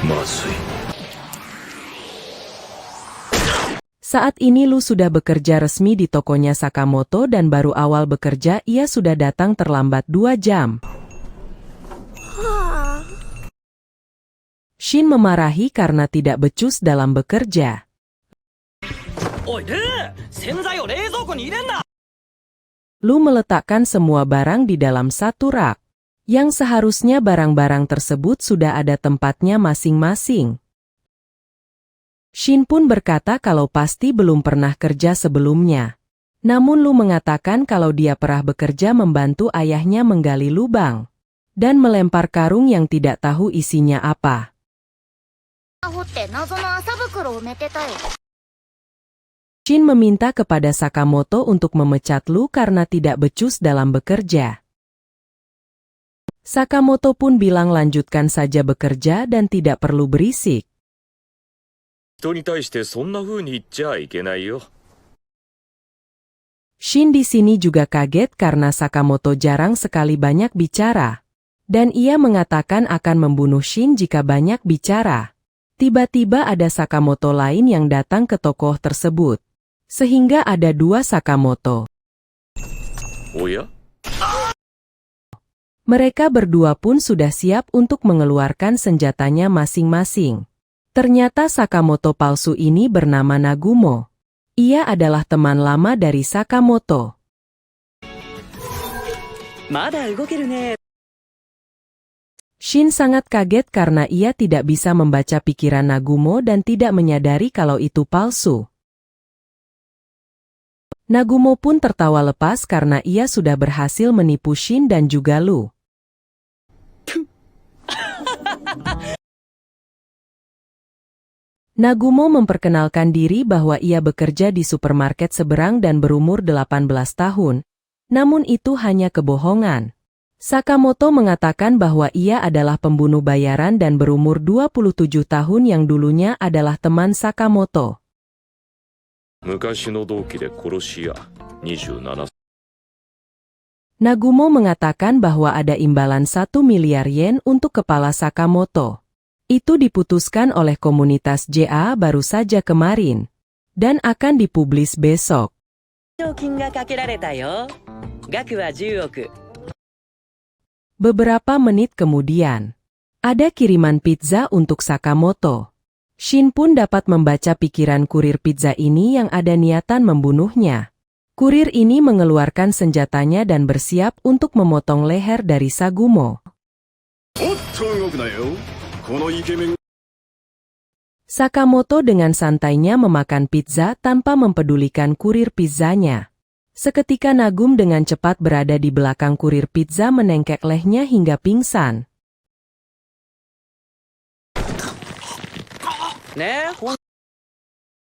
まずい。Saat ini Lu sudah bekerja resmi di tokonya Sakamoto dan baru awal bekerja ia sudah datang terlambat 2 jam. Shin memarahi karena tidak becus dalam bekerja. Lu meletakkan semua barang di dalam satu rak, yang seharusnya barang-barang tersebut sudah ada tempatnya masing-masing. Shin pun berkata kalau pasti belum pernah kerja sebelumnya. Namun Lu mengatakan kalau dia pernah bekerja membantu ayahnya menggali lubang dan melempar karung yang tidak tahu isinya apa. Shin meminta kepada Sakamoto untuk memecat Lu karena tidak becus dalam bekerja. Sakamoto pun bilang lanjutkan saja bekerja dan tidak perlu berisik. 人に対してそんな風に言っちゃいけないよ。 Shin di sini juga kaget karena Sakamoto jarang sekali banyak bicara. Dan ia mengatakan akan membunuh Shin jika banyak bicara. Tiba-tiba ada Sakamoto lain yang datang ke tokoh tersebut. Sehingga ada 2 Sakamoto. Oh ya? Mereka berdua pun sudah siap untuk mengeluarkan senjatanya masing-masing. Ternyata Sakamoto palsu ini bernama Nagumo. Ia adalah teman lama dari Sakamoto. Shin sangat kaget karena ia tidak bisa membaca pikiran Nagumo dan tidak menyadari kalau itu palsu. Nagumo pun tertawa lepas karena ia sudah berhasil menipu Shin dan juga Lu. Nagumo memperkenalkan diri bahwa ia bekerja di supermarket seberang dan berumur 18 tahun. Namun itu hanya kebohongan. Sakamoto mengatakan bahwa ia adalah pembunuh bayaran dan berumur 27 tahun yang dulunya adalah teman Sakamoto. 昔の同期で殺し屋27。 Nagumo mengatakan bahwa ada imbalan 1 miliar yen untuk kepala Sakamoto. Itu diputuskan oleh komunitas JA baru saja kemarin. Dan akan dipublis besok. Beberapa menit kemudian, ada kiriman pizza untuk Sakamoto. Shin pun dapat membaca pikiran kurir pizza ini yang ada niatan membunuhnya. Kurir ini mengeluarkan senjatanya dan bersiap untuk memotong leher dari Sagumo. Sakamoto dengan santainya memakan pizza tanpa mempedulikan kurir pizzanya. Seketika Nagum dengan cepat berada di belakang kurir pizza menengkek lehernya hingga pingsan.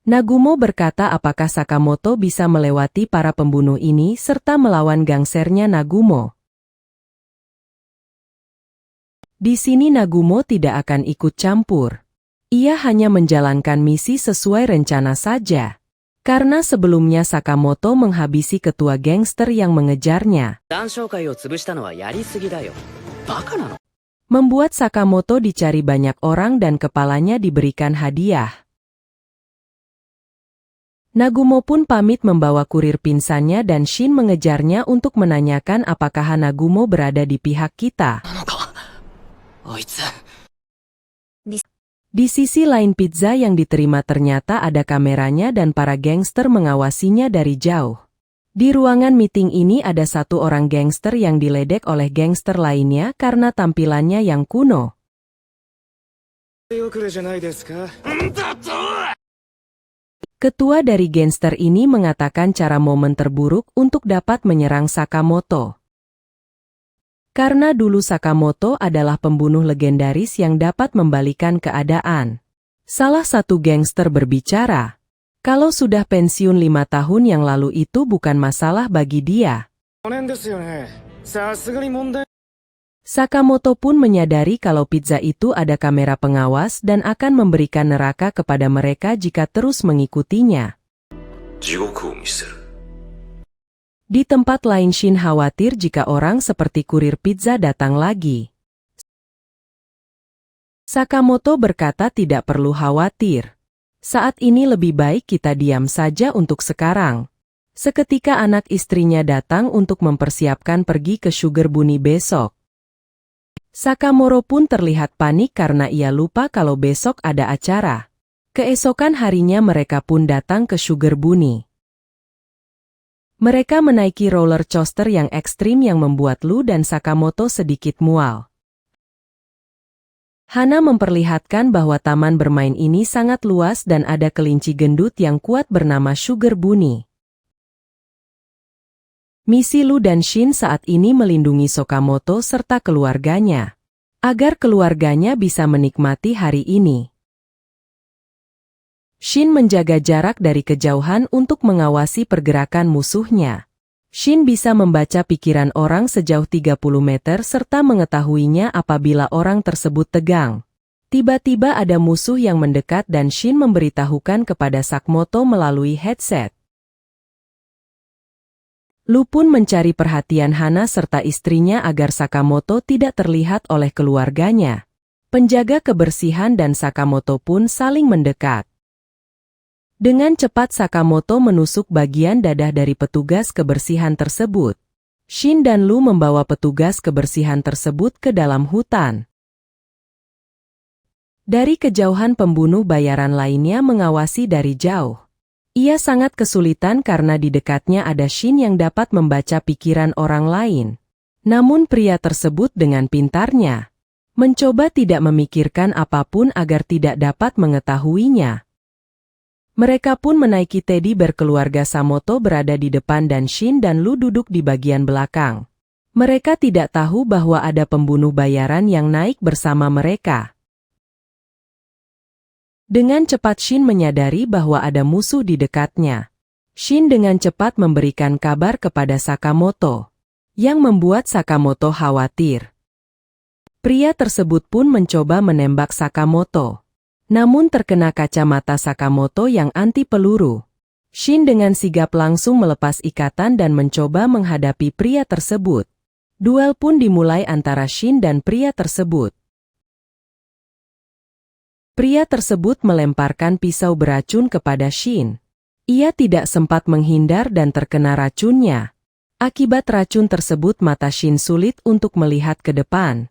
Nagumo berkata apakah Sakamoto bisa melewati para pembunuh ini serta melawan gangsternya Nagumo. Di sini Nagumo tidak akan ikut campur. Ia hanya menjalankan misi sesuai rencana saja. Karena sebelumnya Sakamoto menghabisi ketua gangster yang mengejarnya. Membuat Sakamoto dicari banyak orang dan kepalanya diberikan hadiah. Nagumo pun pamit membawa kurir pinsannya dan Shin mengejarnya untuk menanyakan apakah Nagumo berada di pihak kita. Di sisi lain pizza yang diterima ternyata ada kameranya dan para gangster mengawasinya dari jauh. Di ruangan meeting ini ada 1 orang gangster yang diledek oleh gangster lainnya karena tampilannya yang kuno. Ketua dari gangster ini mengatakan cara momen terburuk untuk dapat menyerang Sakamoto. Karena dulu Sakamoto adalah pembunuh legendaris yang dapat membalikan keadaan. Salah satu gangster berbicara, kalau sudah pensiun 5 tahun yang lalu itu bukan masalah bagi dia. Sakamoto pun menyadari kalau pizza itu ada kamera pengawas dan akan memberikan neraka kepada mereka jika terus mengikutinya. Di tempat lain Shin khawatir jika orang seperti kurir pizza datang lagi. Sakamoto berkata tidak perlu khawatir. Saat ini lebih baik kita diam saja untuk sekarang. Seketika anak istrinya datang untuk mempersiapkan pergi ke Sugar Bunny besok. Sakamoro pun terlihat panik karena ia lupa kalau besok ada acara. Keesokan harinya mereka pun datang ke Sugar Bunny. Mereka menaiki roller coaster yang ekstrim yang membuat Lu dan Sakamoto sedikit mual. Hana memperlihatkan bahwa taman bermain ini sangat luas dan ada kelinci gendut yang kuat bernama Sugar Bunny. Misi Lu dan Shin saat ini melindungi Sakamoto serta keluarganya, agar keluarganya bisa menikmati hari ini. Shin menjaga jarak dari kejauhan untuk mengawasi pergerakan musuhnya. Shin bisa membaca pikiran orang sejauh 30 meter serta mengetahuinya apabila orang tersebut tegang. Tiba-tiba ada musuh yang mendekat dan Shin memberitahukan kepada Sakamoto melalui headset. Lu pun mencari perhatian Hana serta istrinya agar Sakamoto tidak terlihat oleh keluarganya. Penjaga kebersihan dan Sakamoto pun saling mendekat. Dengan cepat Sakamoto menusuk bagian dadah dari petugas kebersihan tersebut. Shin dan Lu membawa petugas kebersihan tersebut ke dalam hutan. Dari kejauhan pembunuh bayaran lainnya mengawasi dari jauh. Ia sangat kesulitan karena di dekatnya ada Shin yang dapat membaca pikiran orang lain. Namun pria tersebut dengan pintarnya mencoba tidak memikirkan apapun agar tidak dapat mengetahuinya. Mereka pun menaiki teddy bear keluarga Samoto berada di depan dan Shin dan Lu duduk di bagian belakang. Mereka tidak tahu bahwa ada pembunuh bayaran yang naik bersama mereka. Dengan cepat Shin menyadari bahwa ada musuh di dekatnya. Shin dengan cepat memberikan kabar kepada Sakamoto, yang membuat Sakamoto khawatir. Pria tersebut pun mencoba menembak Sakamoto, namun terkena kacamata Sakamoto yang anti peluru. Shin dengan sigap langsung melepas ikatan dan mencoba menghadapi pria tersebut. Duel pun dimulai antara Shin dan pria tersebut. Pria tersebut melemparkan pisau beracun kepada Shin. Ia tidak sempat menghindar dan terkena racunnya. Akibat racun tersebut mata Shin sulit untuk melihat ke depan.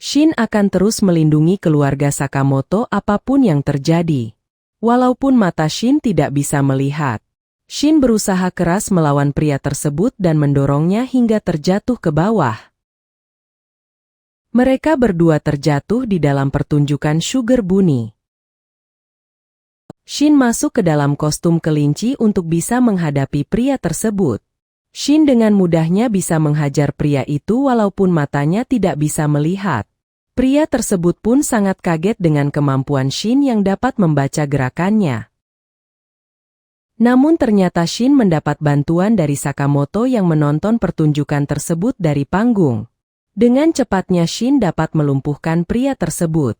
Shin akan terus melindungi keluarga Sakamoto apapun yang terjadi. Walaupun mata Shin tidak bisa melihat, Shin berusaha keras melawan pria tersebut dan mendorongnya hingga terjatuh ke bawah. Mereka berdua terjatuh di dalam pertunjukan Sugar Bunny. Shin masuk ke dalam kostum kelinci untuk bisa menghadapi pria tersebut. Shin dengan mudahnya bisa menghajar pria itu walaupun matanya tidak bisa melihat. Pria tersebut pun sangat kaget dengan kemampuan Shin yang dapat membaca gerakannya. Namun ternyata Shin mendapat bantuan dari Sakamoto yang menonton pertunjukan tersebut dari panggung. Dengan cepatnya Shin dapat melumpuhkan pria tersebut.